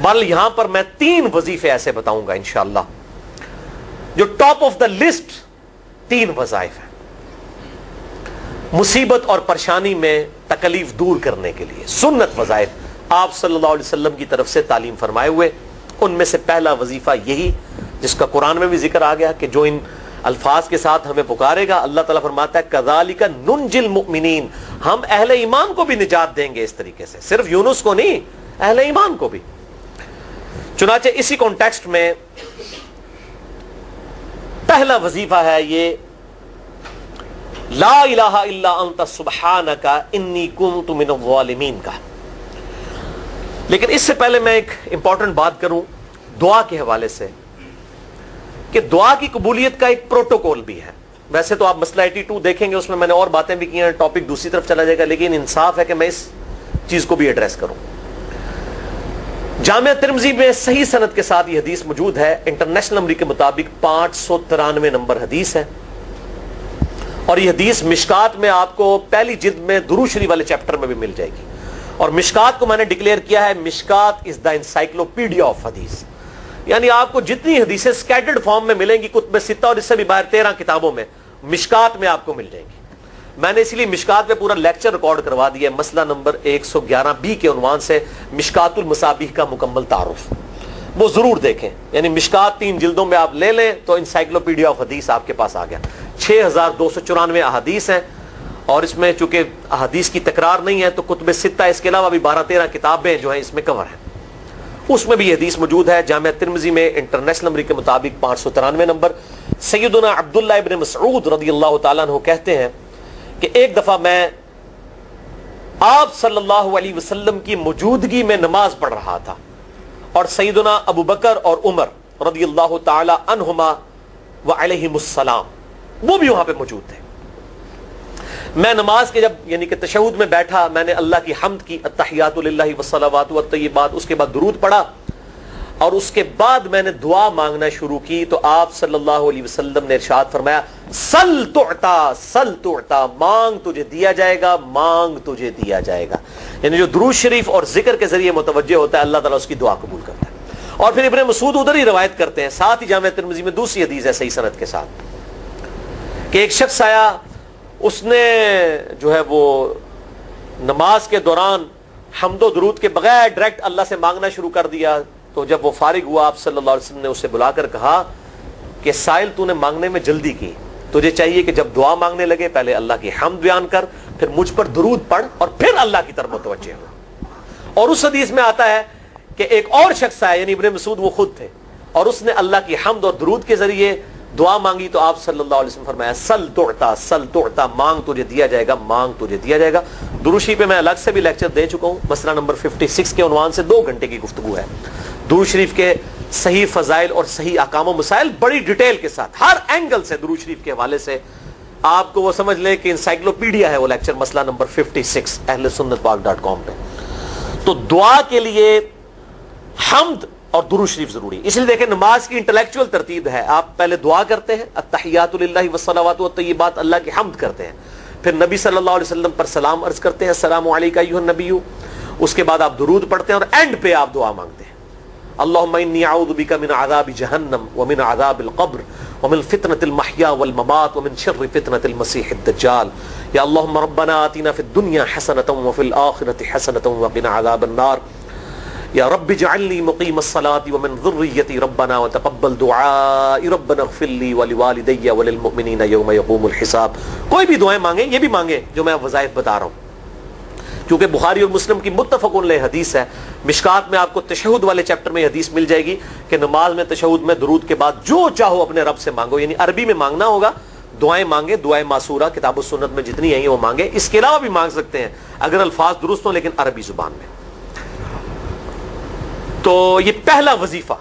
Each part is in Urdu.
بہرحال یہاں پر میں 3 وظیفے ایسے بتاؤں گا انشاءاللہ جو ٹاپ آف دا لسٹ 3 وظائف ہیں مصیبت اور پریشانی میں تکلیف دور کرنے کے لیے، سنت وظائف آپ صلی اللہ علیہ وسلم کی طرف سے تعلیم فرمائے ہوئے. ان میں سے پہلا وظیفہ یہی جس کا قرآن میں بھی ذکر آ گیا کہ جو ان الفاظ کے ساتھ ہمیں پکارے گا، اللہ تعالیٰ فرماتا ہے کذالک ننجی المؤمنین، ہم اہل ایمان کو بھی نجات دیں گے اس طریقے سے، صرف یونس کو نہیں، اہل ایمان کو بھی. چنانچہ اسی کانٹیکسٹ میں پہلا وظیفہ ہے یہ لا الہ الا انت سبحانک انی کنت من الظالمین کا. لیکن اس سے پہلے میں ایک امپورٹنٹ بات کروں دعا کے حوالے سے کہ دعا کی قبولیت کا ایک پروٹوکول بھی ہے. ویسے تو آپ مسئلہ 82 دیکھیں گے، اس میں نے اور باتیں بھی کی ہیں، ٹاپک دوسری طرف چلا جائے گا، لیکن انصاف ہے کہ میں اس چیز کو بھی ایڈریس کروں. جامعہ ترمذی میں صحیح سند کے ساتھ یہ حدیث موجود ہے، انٹرنیشنل نمبر کے مطابق 593 نمبر حدیث ہے، اور یہ حدیث مشکات میں آپ کو پہلی جلد میں درود شریف والے چیپٹر میں بھی مل جائے گی. اور مشکات کو میں نے ڈکلیئر کیا ہے مشکات از دا انسائکلوپیڈیا آف حدیث، یعنی آپ کو جتنی حدیثیں سکیٹرڈ فارم میں ملیں گی کتب ستہ اور اس سے بھی باہر 13 کتابوں میں، مشکات میں آپ کو مل جائیں گی. میں نے اسی لیے مشکات پہ پورا لیکچر ریکارڈ کروا دیا ہے، مسئلہ نمبر 111B کے عنوان سے مشکات المصابیح کا مکمل تعارف، وہ ضرور دیکھیں. یعنی مشکات 3 جلدوں میں آپ لے لیں تو انسائکلوپیڈیا آف حدیث آپ کے پاس آ گیا. 6294 احادیث ہیں، اور اس میں چونکہ احادیث کی تکرار نہیں ہے تو کتب ستہ اس کے علاوہ بھی 12-13 کتابیں جو ہیں اس میں کور ہیں، اس میں بھی یہ حدیث موجود ہے. جامعہ ترمذی میں انٹرنیشنل نمبر کے مطابق 593 نمبر. سیدنا عبداللہ ابن مسعود رضی اللہ تعالیٰ عنہ کہتے ہیں کہ ایک دفعہ میں آپ صلی اللہ علیہ وسلم کی موجودگی میں نماز پڑھ رہا تھا، اور سیدنا ابو بکر اور عمر رضی اللہ تعالی عنہما وعلیہم السلام وہ بھی وہاں پہ موجود تھے. میں نماز کے جب یعنی کہ تشہد میں بیٹھا، میں نے اللہ کی حمد کی، التحیات للہ والصلوات والطیبات، اس کے بعد درود پڑھا، اور اس کے بعد میں نے دعا مانگنا شروع کی تو آپ صلی اللہ علیہ وسلم نے ارشاد فرمایا سل تعطا سل تعطا، مانگ تجھے دیا جائے گا، مانگ تجھے دیا جائے گا. یعنی جو درود شریف اور ذکر کے ذریعے متوجہ ہوتا ہے اللہ تعالیٰ اس کی دعا قبول کرتا ہے. اور پھر ابن مسعود ادھر ہی روایت کرتے ہیں، ساتھ ہی جامعہ ترمذی میں دوسری حدیث ہے صحیح سند کے ساتھ کہ ایک شخص آیا، اس نے جو ہے وہ نماز کے دوران حمد و درود کے بغیر ڈائریکٹ اللہ سے مانگنا شروع کر دیا. تو جب وہ فارغ ہوا آپ صلی اللہ علیہ وسلم نے اسے بلا کر کہا کہ سائل تو نے مانگنے میں جلدی کی، تجھے چاہیے کہ جب دعا مانگنے لگے پہلے اللہ کی حمد بیان کر، پھر مجھ پر درود پڑھ، اور پھر اللہ کی طرف متوجہ ہو. اور اس حدیث میں آتا ہے کہ ایک اور شخص آیا، یعنی ابن مسعود وہ خود تھے، اور اس نے اللہ کی حمد اور درود کے ذریعے دعا مانگی تو آپ صلی اللہ علیہ وسلم فرمایا سل تعطا سل تعطا، مانگ تجھے دیا جائے گا، مانگ تجھے دیا جائے گا. درود شریف پہ میں الگ سے بھی لیکچر دے چکا ہوں، مسئلہ نمبر 56 کے عنوان سے 2 گھنٹے کی گفتگو ہے. درود شریف کے صحیح فضائل اور صحیح احکام و مسائل بڑی ڈیٹیل کے ساتھ ہر اینگل سے درود شریف کے حوالے سے آپ کو وہ سمجھ لیں کہ انسائکلوپیڈیا ہے وہ لیکچر، مسئلہ نمبر 56 اہل سنت پاک .com پہ. تو دعا کے لیے حمد اور درود شریف ضروری. اس لیے دیکھیں نماز کی انٹلیکچوئل ترتیب ہے، آپ پہلے دعا کرتے ہیں التحیات للہ والصلوات والطیبات، اللہ کی حمد کرتے ہیں، پھر نبی صلی اللہ علیہ وسلم پر سلام عرض کرتے ہیں السلام علیکہ ایھا النبی، اس کے بعد آپ درود پڑھتے ہیں، اور اینڈ پہ آپ دعا مانگتے ہیں اللہم انی اعوذ بک من عذاب جہنم ومن عذاب القبر ومن فتنة المحیا والممات ومن شر فتنة المسیح الدجال یا اللہم ربنا آتنا فی الدنیا حسنة وفی الآخرة حسنة وقنا عذاب النار یا رب اجعلنی مقیم الصلاة ومن ذریتی ربنا وتقبل دعائی ربنا اغفر لی ولوالدی وللمؤمنین یوم یقوم الحساب. کوئی بھی دعائیں مانگیں، یہ بھی مانگیں جو میں وظائف بتا رہا ہوں، کیونکہ بخاری اور مسلم کی متفق علیہ حدیث ہے. مشکات میں آپ کو تشہد والے چیپٹر میں حدیث مل جائے گی کہ نماز میں تشہد میں درود کے بعد جو چاہو اپنے رب سے مانگو، یعنی عربی میں مانگنا ہوگا، دعائیں مانگیں، دعائیں معصورہ کتاب السنت میں جتنی ہیں وہ مانگیں. اس کے علاوہ بھی مانگ سکتے ہیں اگر الفاظ درست ہوں لیکن عربی زبان میں. تو یہ پہلا وظیفہ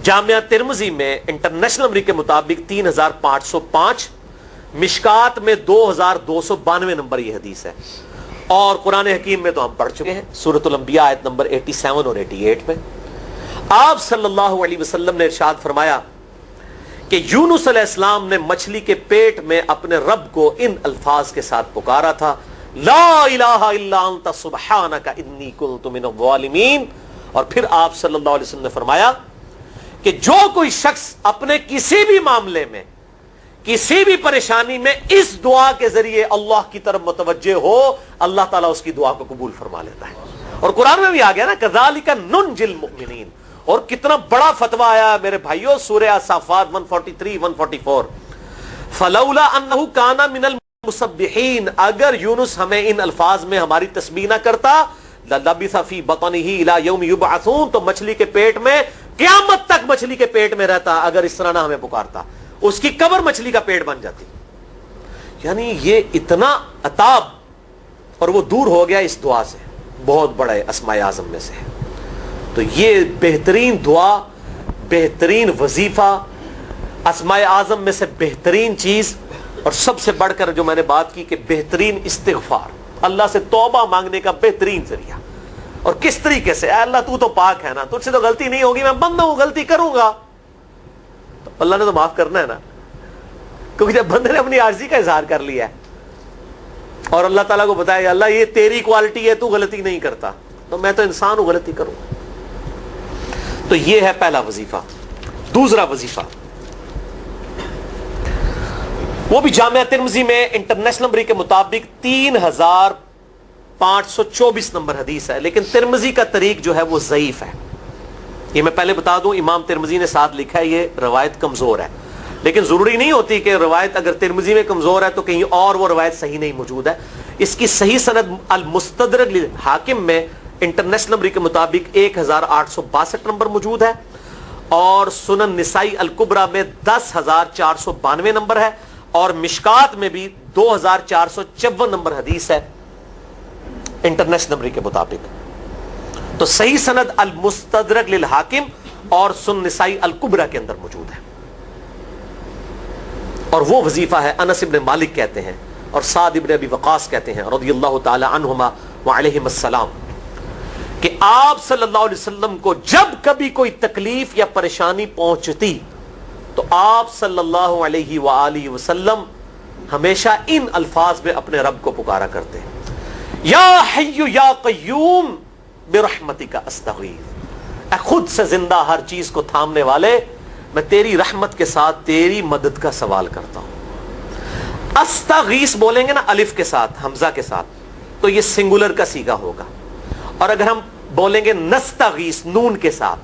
جامعہ ترمذی میں انٹرنیشنل نمبر کے مطابق 3505، مشکات میں 2292 نمبر یہ حدیث ہے. اور قرآن حکیم میں تو ہم پڑھ چکے ہیں سورۃ الانبیاء آیت نمبر 87 اور 88 میں آپ صلی اللہ علیہ وسلم نے ارشاد فرمایا کہ یونس علیہ السلام نے مچھلی کے پیٹ میں اپنے رب کو ان الفاظ کے ساتھ پکارا تھا لا الہ الا انت سبحانک انی کنت من الظالمین اور پھر آپ صلی اللہ علیہ وسلم نے فرمایا کہ جو کوئی شخص اپنے کسی بھی معاملے میں کسی بھی پریشانی میں اس دعا کے ذریعے اللہ کی طرف متوجہ ہو اللہ تعالیٰ اس کی دعا کو قبول فرما لیتا ہے. اور قرآن میں بھی آ گیا نا کذالک ننجی المؤمنین. اور کتنا بڑا فتویٰ آیا میرے بھائیوں سورہ الصافات 143 144 فلولا انہ کان من المسبحین. اگر یونس ہمیں ان الفاظ میں ہماری تسبیح نہ کرتا للبث فی بطنہ الی یوم یبعثون, تو مچھلی کے پیٹ میں قیامت تک مچھلی کے پیٹ میں رہتا اگر اس طرح نہ ہمیں پکارتا. اس کی قبر مچھلی کا پیٹ بن جاتی. یعنی یہ اتنا عطاب, اور وہ دور ہو گیا اس دعا سے, بہت بڑے اسماء اعظم میں سے ہے. تو یہ بہترین دعا, بہترین وظیفہ, اسماء اعظم میں سے بہترین چیز, اور سب سے بڑھ کر جو میں نے بات کی کہ بہترین استغفار, اللہ سے توبہ مانگنے کا بہترین ذریعہ. اور کس طریقے سے, اے اللہ تو پاک ہے نا, تجھ سے تو غلطی نہیں ہوگی, میں بندہ ہوں غلطی کروں گا, تو اللہ نے تو معاف کرنا ہے نا, کیونکہ جب بندے نے اپنی عاجزی کا اظہار کر لیا ہے اور اللہ تعالیٰ کو بتایا اللہ یہ تیری کوالٹی ہے, تو غلطی نہیں کرتا, تو میں تو انسان ہوں غلطی کروں. تو یہ ہے پہلا وظیفہ. دوسرا وظیفہ وہ بھی جامعہ ترمذی میں انٹرنیشنل نمبر کے مطابق 3524 نمبر حدیث ہے, لیکن ترمذی کا طریق جو ہے وہ ضعیف ہے. یہ میں پہلے بتا دوں, امام ترمذی نے ساتھ لکھا ہے یہ روایت کمزور ہے, لیکن ضروری نہیں ہوتی کہ روایت اگر ترمذی میں کمزور ہے تو کہیں اور وہ روایت صحیح نہیں موجود ہے. اس کی صحیح سند المستدرک للحاکم میں انٹرنیشنل نمبر کے مطابق 1862 نمبر موجود ہے, اور سنن نسائی الکبریٰ میں 10492 نمبر ہے, اور مشکات میں بھی 2454 نمبر حدیث ہے انٹرنیشنل نمبر کے مطابق. تو صحیح سند المستدرک للحاکم اور سنن نسائی الکبریٰ کے اندر موجود ہے. اور وہ وظیفہ ہے انس ابن مالک کہتے ہیں اور سعد ابن ابی وقاص کہتے ہیں رضی اللہ تعالی عنہما وعلیہم السلام کہ آپ صلی اللہ علیہ وسلم کو جب کبھی کوئی تکلیف یا پریشانی پہنچتی تو آپ صلی اللہ علیہ وآلہ وسلم ہمیشہ ان الفاظ میں اپنے رب کو پکارا کرتے ہیں, یا حی یا قیوم برحمتک استغیث, اے خود سے زندہ ہر چیز کو تھامنے والے میں تیری رحمت کے ساتھ تیری مدد کا سوال کرتا ہوں. استغیث بولیں گے نا الف کے ساتھ حمزہ کے ساتھ تو یہ سنگولر کا صیغہ ہوگا, اور اگر ہم بولیں گے نستغیث نون کے ساتھ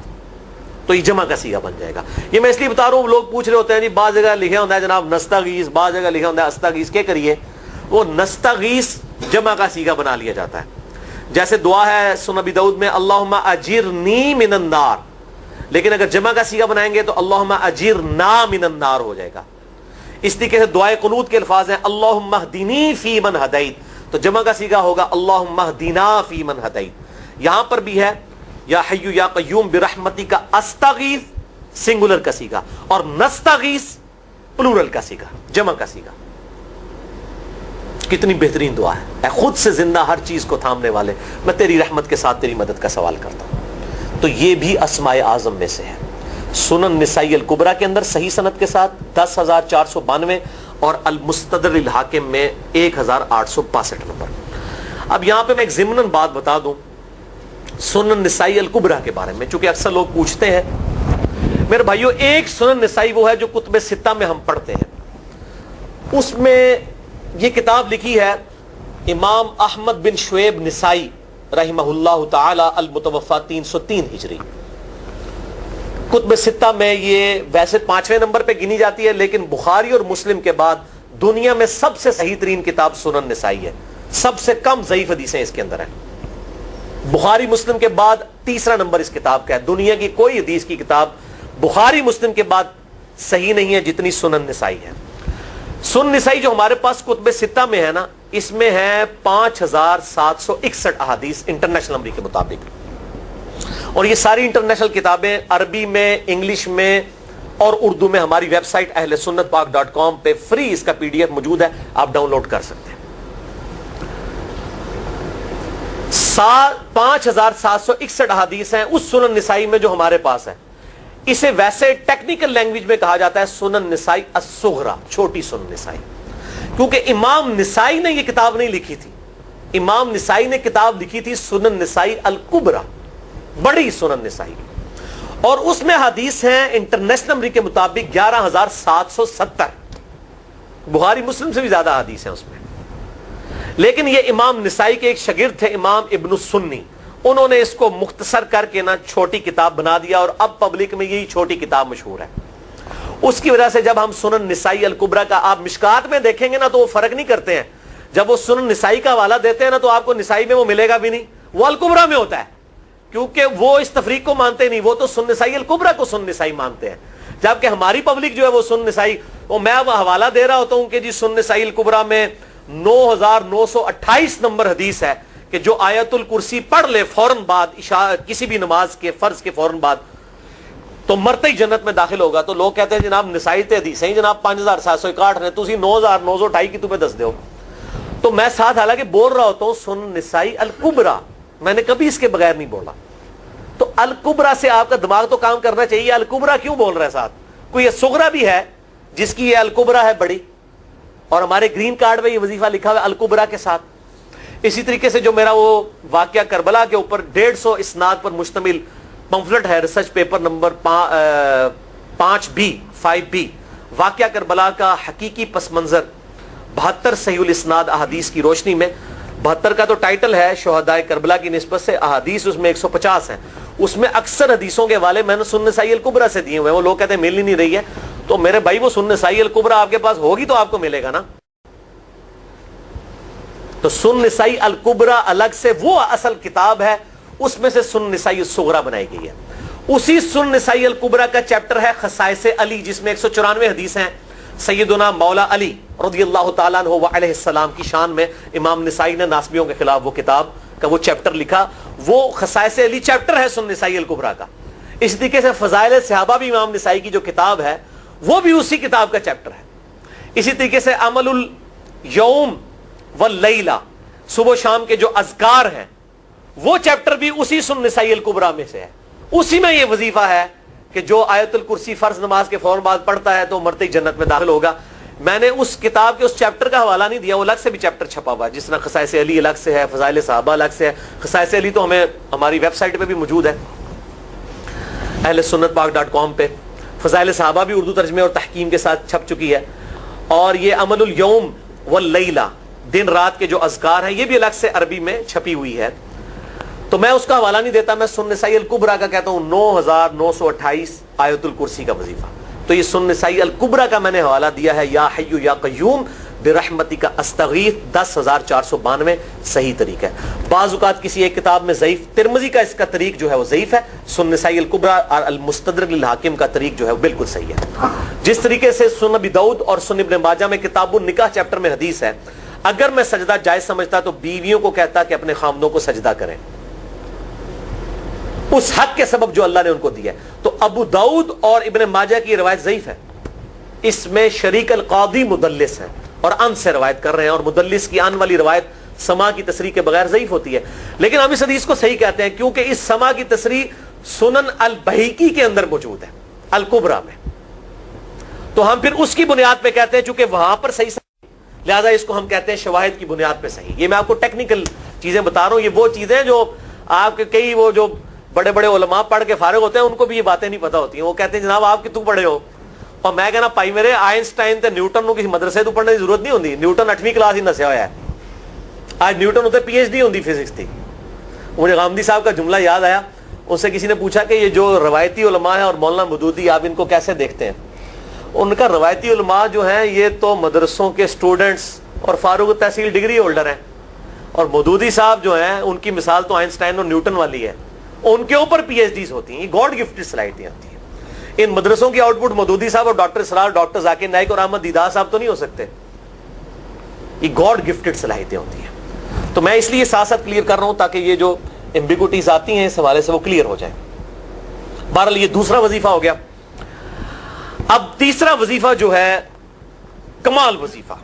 تو یہ جمع کا صیغہ بن جائے گا. یہ میں اس لیے بتا رہا ہوں, لوگ پوچھ رہے ہوتے ہیں جی بعض جگہ لکھا ہوتا ہے جناب نستغیث, بعض جگہ لکھا ہوتا ہے استغیث, کیا کریے وہ نستغیث جمع کا صیغہ بنا لیا جاتا ہے. جیسے دعا ہے سنن ابی داؤد میں اللہم اجرنی من النار, لیکن اگر جمع کا صیغہ بنائیں گے تو اللہم اجرنا من النار ہو جائے گا. اس طریقے سے دعائے قنوت کے الفاظ ہیں اللہم اہدنی فی من ہدیت, تو جمع کا صیغہ ہوگا اللہم اہدنا فی من ہدیت. یہاں پر بھی ہے یا حی یا قیوم برحمتی کا استغیث سنگولر کا صیغہ, اور نستغیث پلورل کا صیغہ جمع کا صیغہ. کتنی بہترین دعا ہے, اے خود سے زندہ ہر چیز کو تھامنے والے میں تیری رحمت کے ساتھ تیری مدد کا سوال کرتا ہوں. تو یہ بھی اسماء اعظم میں سے ہے. سنن نسائی الکبریٰ کے اندر صحیح سند کے ساتھ 10492 اور المستدرک للحاکم میں 1862 نمبر. اب یہاں پہ میں ایک ضمناً بات بتا دوں سنن نسائی الکبریٰ کے بارے میں, چونکہ اکثر لوگ پوچھتے ہیں. میرے بھائیو ایک سنن نسائی وہ ہے جو کتب ستہ میں ہم پڑھتے ہیں, اس میں یہ کتاب لکھی ہے امام احمد بن شعیب نسائی رحمہ اللہ تعالی المتوفی 303 ہجری. کتب ستہ میں یہ ویسے 5ویں نمبر پہ گنی جاتی ہے, لیکن بخاری اور مسلم کے بعد دنیا میں سب سے صحیح ترین کتاب سنن نسائی ہے. سب سے کم ضعیف حدیثیں اس کے اندر ہیں. بخاری مسلم کے بعد تیسرا نمبر اس کتاب کا ہے. دنیا کی کوئی حدیث کی کتاب بخاری مسلم کے بعد صحیح نہیں ہے جتنی سنن نسائی ہے. سنن نسائی جو ہمارے پاس کتب ستہ میں ہے نا, اس میں ہے 5761 احادیث انٹرنیشنل نمبر کے مطابق, اور یہ ساری انٹرنیشنل کتابیں عربی میں, انگلش میں اور اردو میں ہماری ویب سائٹ اہل سنت پاک.com پہ فری اس کا PDF موجود ہے, آپ ڈاؤن لوڈ کر سکتے ہیں. 5761 احادیث ہیں اس سنن نسائی میں جو ہمارے پاس ہے. اسے ویسے ٹیکنیکل لینگویج میں کہا جاتا ہے سنن نسائی الصغریٰ, چھوٹی سنن نسائی, کیونکہ امام نسائی نے یہ کتاب نہیں لکھی تھی. امام نسائی نے کتاب لکھی تھی سنن نسائی الکبریٰ, بڑی سنن نسائی، اور اس میں حدیث ہیں انٹرنیشنل نمبر کے مطابق 11,770، بخاری مسلم سے بھی زیادہ حدیث ہیں اس میں. لیکن یہ امام نسائی کے ایک شاگرد تھے امام ابن السنی، انہوں نے اس کو مختصر کر کے نا چھوٹی کتاب بنا دیا، اور اب پبلک میں یہی چھوٹی کتاب مشہور ہے. اس کی وجہ سے جب ہم سنن نسائی الکبریٰ کا آپ مشکات میں دیکھیں گے نا تو وہ فرق نہیں کرتے ہیں. جب وہ سنن نسائی کا حوالہ دیتے ہیں نا تو آپ کو نسائی میں وہ ملے گا بھی نہیں، وہ الکبریٰ میں ہوتا ہے، کیونکہ وہ اس تفریق کو مانتے نہیں، وہ تو سنن نسائی الکبریٰ کو سنن نسائی مانتے ہیں. جبکہ ہماری پبلک جو ہے وہ سنن نسائی، وہ میں اب حوالہ دے رہا ہوتا ہوں کہ جی سنن نسائی الکبریٰ میں 9,928 نمبر حدیث ہے کہ جو آیت الکرسی پڑھ لے فوراً بعد کسی بھی نماز کے فرض کے فوراً بعد تو مرتے ہی جنت میں داخل ہوگا. تو لوگ کہتے ہیں جناب نسائی تے حدیث ہیں جناب 5,761 نے، تسی 9,928 کی تمہیں دس دیو. تو میں ساتھ حالانکہ بول رہا ہوتا ہوں سنن نسائی الکبریٰ، میں نے کبھی اس کے بغیر نہیں بولا. تو الکبریٰ سے آپ کا دماغ تو کام کرنا چاہیے، الکبریٰ کیوں بول رہا ہے ساتھ؟ کوئی یہ صغریٰ بھی ہے جس کی یہ الکبریٰ ہے بڑی، اور ہمارے گرین کارڈ میں یہ وظیفہ لکھا ہوا ہے الکبریٰ کے ساتھ. اسی طریقے سے جو میرا وہ واقعہ کربلا کے اوپر 150 اسناد پر مشتمل پمفلٹ ہے، ریسرچ پیپر نمبر 5B واقعہ کربلا کا حقیقی پس منظر 72 صحیح الاسناد احادیث کی روشنی میں. 72 کا تو ٹائٹل ہے شہدائے کربلا کی نسبت سے، احادیث اس میں 150 ہیں. اس میں اکثر حدیثوں کے حوالے میں نے سنن نسائی الکبریٰ سے دیے ہوئے ہیں. وہ لوگ کہتے ہیں مل ہی نہیں رہی ہے، تو میرے بھائی وہ سنن نسائی الکبریٰ آپ کے پاس ہوگی تو آپ کو ملے گا نا. تو سنن نسائی الکبریٰ الگ سے وہ اصل کتاب ہے، اس میں سے سنن نسائی الصغریٰ بنائی گئی ہے. اسی سنن نسائی الکبریٰ کا چیپٹر ہے خصائص علی، جس میں 194 حدیث ہیں سیدنا مولا علی رضی اللہ تعالیٰ عنہ وعلیہ السلام کی شان میں. امام نسائی نے ناسبیوں کے خلاف وہ کتاب کا وہ چیپٹر لکھا، وہ خصائص علی چیپٹر ہے سنن نسائی الکبریٰ کا. اس طریقے سے فضائل صحابہ بھی امام نسائی کی جو کتاب ہے وہ بھی اسی کتاب کا چیپٹر ہے. اسی طریقے سے عمل الیوم واللیلہ، صبح و شام کے جو اذکار ہیں وہ چیپٹر بھی اسی سنن نسائی الکبریٰ میں سے ہے. اسی میں یہ وظیفہ ہے کہ جو آیت الکرسی فرض نماز کے فوراً بعد پڑھتا ہے تو مرتے ہی جنت میں داخل ہوگا. میں نے اس کتاب کے اس چیپٹر کا حوالہ نہیں دیا، وہ الگ سے بھی چیپٹر چھپا ہوا ہے، جس طرح خصائص علی الگ سے ہے، فضائل صحابہ الگ سے ہے. خصائص علی تو ہمیں ہماری ویب سائٹ پہ بھی موجود ہے اہل سنت پاک.com پہ. فضائل صحابہ بھی اردو ترجمے اور تحکیم کے ساتھ چھپ چکی ہے. اور یہ عمل الیوم واللیلہ، دن رات کے جو اذکار ہیں، یہ بھی الگ سے عربی میں چھپی ہوئی ہے. تو میں اس کا حوالہ نہیں دیتا، میں سنن نسائی الکبریٰ کا کہتا ہوں 9,928 آیت الکرسی کا وظیفہ. تو یہ سنن نسائی الکبریٰ کا میں نے حوالہ دیا ہے یا حی یا قیوم برحمتک استغیث 10,492 صحیح طریقہ ہے. بعض اوقات کسی ایک کتاب میں ضعیف، ترمذی کا اس کا طریق جو ہے وہ ضعیف ہے، سنن نسائی الکبریٰ اور المستدرک للحاکم کا طریق جو ہے وہ بالکل صحیح ہے. جس طریقے سے سنن ابی داؤد اور سنن ابن ماجہ میں کتاب النکاح چیپٹر میں حدیث ہے، اگر میں سجدہ جائز سمجھتا تو بیویوں کو کہتا کہ اپنے خامدوں کو سجدہ کریں اس حق کے سبب جو اللہ نے ان کو دیا ہے. تو ابو داؤد اور ابن ماجہ کی روایت ضعیف ہے، اس میں شریک القاضی مدلس ہے اور ان سے روایت کر رہے ہیں، اور مدلس کی ان والی روایت سما کی تصریح کے بغیر ضعیف ہوتی ہے. لیکن ہم اس حدیث کو صحیح کہتے ہیں کیونکہ اس سما کی تصریح سنن البہیقی کے اندر موجود ہے الکبریٰ میں. تو ہم پھر اس کی بنیاد پہ کہتے ہیں چونکہ وہاں پر صحیح لہذا اس کو ہم کہتے ہیں شواہد کی بنیاد پہ صحیح. یہ میں آپ کو ٹیکنیکل چیزیں بتا رہا ہوں، یہ وہ چیزیں جو آپ کے کئی وہ جو بڑے بڑے علماء پڑھ کے فارغ ہوتے ہیں ان کو بھی یہ باتیں نہیں پتہ ہوتی ہیں. وہ کہتے ہیں جناب آپ کتوں پڑھے ہو، اور میں کہنا پائی میرے آئنسٹائن تے نیوٹن کو کسی مدرسے تو پڑھنے کی ضرورت نہیں ہوتی. نیوٹن 8ویں کلاس ہی نسیا ہوا ہے، آج نیوٹن ہوتے PhD ہوتی فزکس تھی. مجھے غامدی صاحب کا جملہ یاد آیا، ان سے کسی نے پوچھا کہ یہ جو روایتی علماء ہیں اور مولانا مودودی آپ ان کو کیسے دیکھتے ہیں؟ ان کا روایتی علماء جو ہیں یہ تو مدرسوں کے اسٹوڈنٹس اور فاروق تحصیل ڈگری ہولڈر ہیں، اور مودودی صاحب جو ہیں ان کی مثال تو آئنسٹائن اور نیوٹن والی ہے، ان کے اوپر PhDs ہوتی ہیں. یہ گاڈ گفٹڈ صلاحیتیں ہوتی ہیں. ان مدرسوں کی آؤٹ پٹ مودودی صاحب اور ڈاکٹر اسرار، ڈاکٹر ذاکر نائک اور احمد دیدار صاحب تو نہیں ہو سکتے. یہ گاڈ گفٹڈ صلاحیتیں ہوتی ہیں. تو میں اس لیے ساتھ ساتھ کلیئر کر رہا ہوں تاکہ یہ جو ایمبیگوٹیز آتی ہیں اس حوالے سے وہ کلیئر ہو جائیں. بہرحال یہ دوسرا وظیفہ ہو گیا. اب تیسرا وظیفہ جو ہے کمال وظیفہ،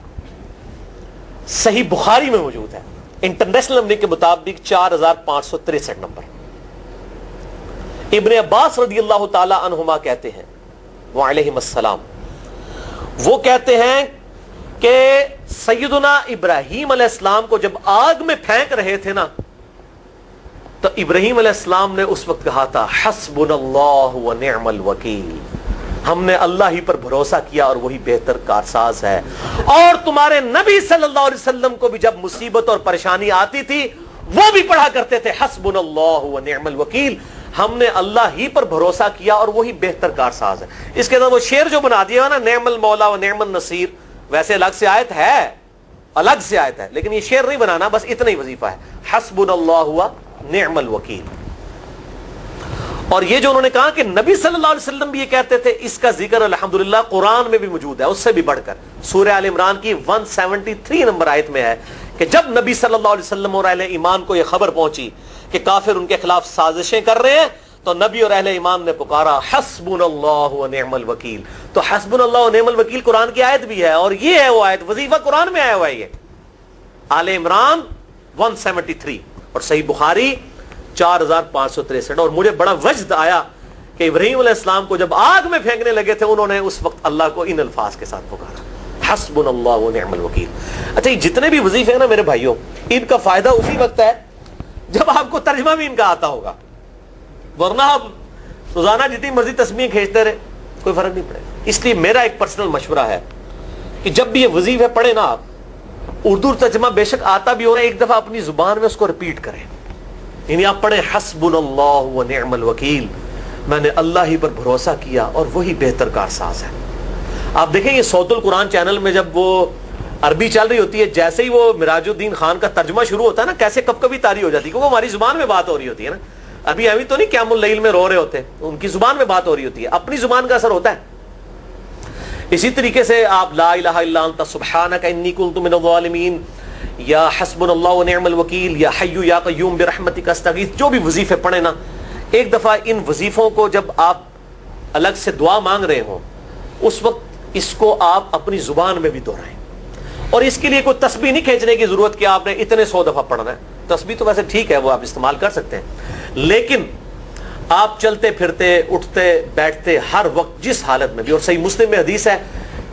صحیح بخاری میں موجود ہے، انٹرنیشنل نمبر کے مطابق 4,563 نمبر. ابن عباس رضی اللہ تعالی عنہما کہتے ہیں وعلیہم السلام، وہ کہتے ہیں کہ سیدنا ابراہیم علیہ السلام کو جب آگ میں پھینک رہے تھے نا تو ابراہیم علیہ السلام نے اس وقت کہا تھا حسبنا اللہ و نعم الوکیل، ہم نے اللہ ہی پر بھروسہ کیا اور وہی بہتر کارساز ہے. اور تمہارے نبی صلی اللہ علیہ وسلم کو بھی جب مصیبت اور پریشانی آتی تھی وہ بھی پڑھا کرتے تھے حسبنا اللہ و نعم الوکیل، ہم نے اللہ ہی پر بھروسہ کیا اور وہی بہتر کارساز ہے. اس کے اندر وہ شعر جو بنا دیا نا نعم المولا و نعم النصیر، ویسے الگ سے آیت ہے لیکن یہ شعر نہیں بنانا، بس اتنا ہی وظیفہ ہے حسبنا اللہ و نعم الوکیل. اور یہ جو انہوں نے کہا کہ نبی صلی اللہ علیہ وسلم بھی یہ کہتے تھے، اس کا ذکر الحمدللہ قرآن میں بھی موجود ہے، اس سے بھی بڑھ کر سورہ آل عمران کی 173 نمبر آیت میں ہے کہ جب نبی صلی اللہ علیہ وسلم اور اہل ایمان کو یہ خبر پہنچی کہ کافر ان کے خلاف سازشیں کر رہے ہیں، تو نبی اور اہل ایمان نے پکارا حسبنا اللہ و نعم الوکیل. تو حسبنا اللہ و نعم الوکیل قرآن کی آیت بھی ہے، اور یہ ہے وہ آیت، وظیفہ قرآن میں آیا ہوا ہے یہ آل عمران 173 اور صحیح بخاری 4563. اور مجھے بڑا وجد آیا کہ ابراہیم علیہ السلام کو جب آگ میں پھینکنے لگے تھے انہوں نے اس وقت اللہ کو ان الفاظ کے ساتھ پکارا حسبنا اللہ و نعم الوکیل. اچھا، یہ جتنے بھی وظیفے ہیں نا میرے بھائیوں، ان کا فائدہ اسی وقت ہے جب آپ کو ترجمہ بھی ان کا آتا ہوگا، ورنہ آپ روزانہ جتنی مرضی تسبیح کھینچتے رہے کوئی فرق نہیں پڑے گا. اس لیے میرا ایک پرسنل مشورہ ہے کہ جب بھی یہ وظیفے پڑھیں نا آپ، اردو ترجمہ بے شک آتا بھی ہو رہا ہے، ایک دفعہ اپنی زبان میں اس کو ریپیٹ کریں. یعنی آپ پڑھیں حسبنا اللہ و نعم الوکیل، میں نے اللہ ہی پر بھروسہ کیا اور وہی بہتر کارساز ہے. آپ دیکھیں یہ صوت القرآن چینل میں جب وہ عربی چل رہی ہوتی ہے، جیسے ہی وہ مراج الدین خان کا ترجمہ شروع ہوتا ہے نا، کیسے کب کبھی تاری ہو جاتی ہے، کیونکہ وہ ہماری زبان میں بات ہو رہی ہوتی ہے نا. ابھی ابھی تو نہیں قیام اللیل میں رو رہے ہوتے، ان کی زبان میں بات ہو رہی ہوتی ہے، اپنی زبان کا اثر ہوتا ہے. اسی طریقے سے آپ لا الہ الا انت سبحانک انی کنت من الظالمین، یا حسبنا اللہ و نعم الوکیل، یا حی یا قیوم برحمتک استغیث، جو بھی وظیفے پڑھیں نا، ایک دفعہ ان وظیفوں کو جب آپ الگ سے دعا مانگ رہے ہوں اس وقت اس کو آپ اپنی زبان میں بھی دہرائیں. اور اس کے لیے کوئی تسبیح نہیں کھینچنے کی ضرورت کہ آپ نے اتنے 100 دفعہ پڑھنا ہے. تسبیح تو ویسے ٹھیک ہے، وہ آپ استعمال کر سکتے ہیں، لیکن آپ چلتے پھرتے اٹھتے بیٹھتے ہر وقت جس حالت میں بھی، اور صحیح مسلم میں حدیث ہے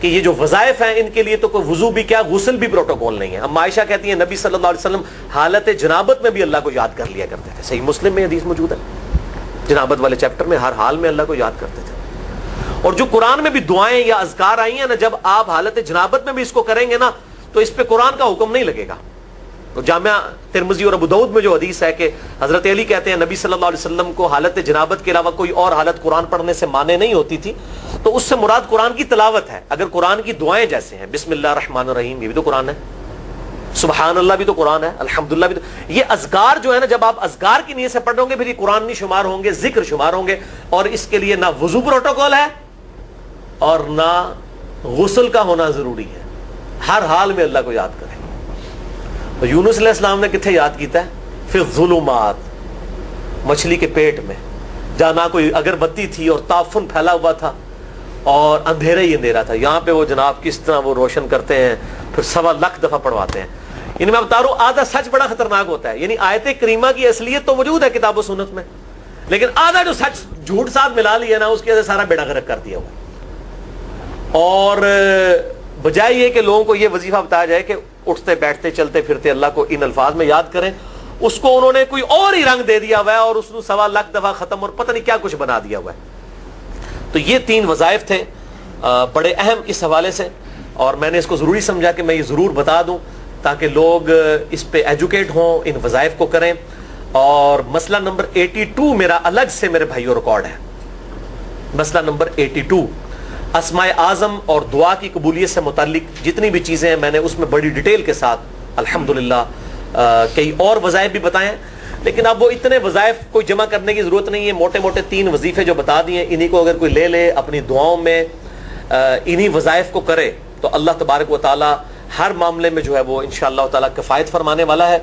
کہ یہ جو وظائف ہیں ان کے لیے تو کوئی وضو بھی کیا، غسل بھی پروٹوکول نہیں ہے. اب عائشہ کہتی ہیں نبی صلی اللہ علیہ وسلم حالت جنابت میں بھی اللہ کو یاد کر لیا کرتے تھے. صحیح مسلم میں حدیث موجود ہے، جنابت والے چیپٹر میں ہر حال میں اللہ کو یاد کرتے تھے. اور جو قرآن میں بھی دعائیں یا اذکار آئی ہیں نا، جب آپ حالت جنابت میں بھی اس کو کریں گے نا تو اس پہ قرآن کا حکم نہیں لگے گا. تو جامعہ ترمذی اور ابو داؤد میں جو حدیث ہے کہ حضرت علی کہتے ہیں نبی صلی اللہ علیہ وسلم کو حالت جنابت کے علاوہ کوئی اور حالت قرآن پڑھنے سے مانے نہیں ہوتی تھی، تو اس سے مراد قرآن کی تلاوت ہے. اگر قرآن کی دعائیں جیسے ہیں بسم اللہ الرحمن الرحیم، یہ بھی تو قرآن ہے، سبحان اللہ بھی تو قرآن ہے، الحمدللہ بھی تو، یہ اذکار جو ہے نا جب آپ اذکار کی نیت سے پڑھ رہے ہوں گے پھر یہ قرآن نہیں شمار ہوں گے، ذکر شمار ہوں گے. اور اس کے لیے نہ وضو پروٹوکول ہے اور نہ غسل کا ہونا ضروری ہے، ہر حال میں اللہ کو یاد کریں. تو یونس علیہ السلام نے کتنے یاد کیتا ہے؟ فی الظلمات، مچھلی کے پیٹ میں، جہاں نہ کوئی اگربتی تھی اور تعفن پھیلا ہوا تھا اور اندھیرا ہی اندھیرا تھا. یہاں پہ وہ جناب کس طرح وہ روشن کرتے ہیں، پھر 1.25 دفعہ پڑھواتے ہیں. یعنی میں بتا رہا ہوں آدھا سچ بڑا خطرناک ہوتا ہے. یعنی آیت کریمہ کی اصلیت تو موجود ہے کتاب و سنت میں، لیکن آدھا جو سچ جھوٹ ساتھ ملا لیا نا اس کی وجہ سے سارا بیڑا غرق کر دیا ہوا. اور بجائے یہ کہ لوگوں کو یہ وظیفہ بتایا جائے کہ اٹھتے بیٹھتے چلتے پھرتے اللہ کو ان الفاظ میں یاد کریں، اس کو انہوں نے کوئی اور ہی رنگ دے دیا ہوا ہے اور اس کو 1.25 دفعہ ختم اور پتہ نہیں کیا کچھ بنا دیا ہوا ہے. تو یہ 3 وظائف تھے بڑے اہم اس حوالے سے، اور میں نے اس کو ضروری سمجھا کہ میں یہ ضرور بتا دوں تاکہ لوگ اس پہ ایجوکیٹ ہوں، ان وظائف کو کریں. اور مسئلہ نمبر 82 میرا الگ سے میرے بھائیوں ریکارڈ ہے. مسئلہ نمبر 82 اسماء اعظم اور دعا کی قبولیت سے متعلق جتنی بھی چیزیں ہیں میں نے اس میں بڑی ڈیٹیل کے ساتھ الحمدللہ کئی اور وظائف بھی بتائے ہیں، لیکن اب وہ اتنے وظائف کوئی جمع کرنے کی ضرورت نہیں ہے. موٹے موٹے 3 وظیفے جو بتا دیے انہی کو اگر کوئی لے لے اپنی دعاؤں میں انہی وظائف کو کرے تو اللہ تبارک و تعالی ہر معاملے میں جو ہے وہ انشاءاللہ تعالی کفایت فرمانے والا ہے.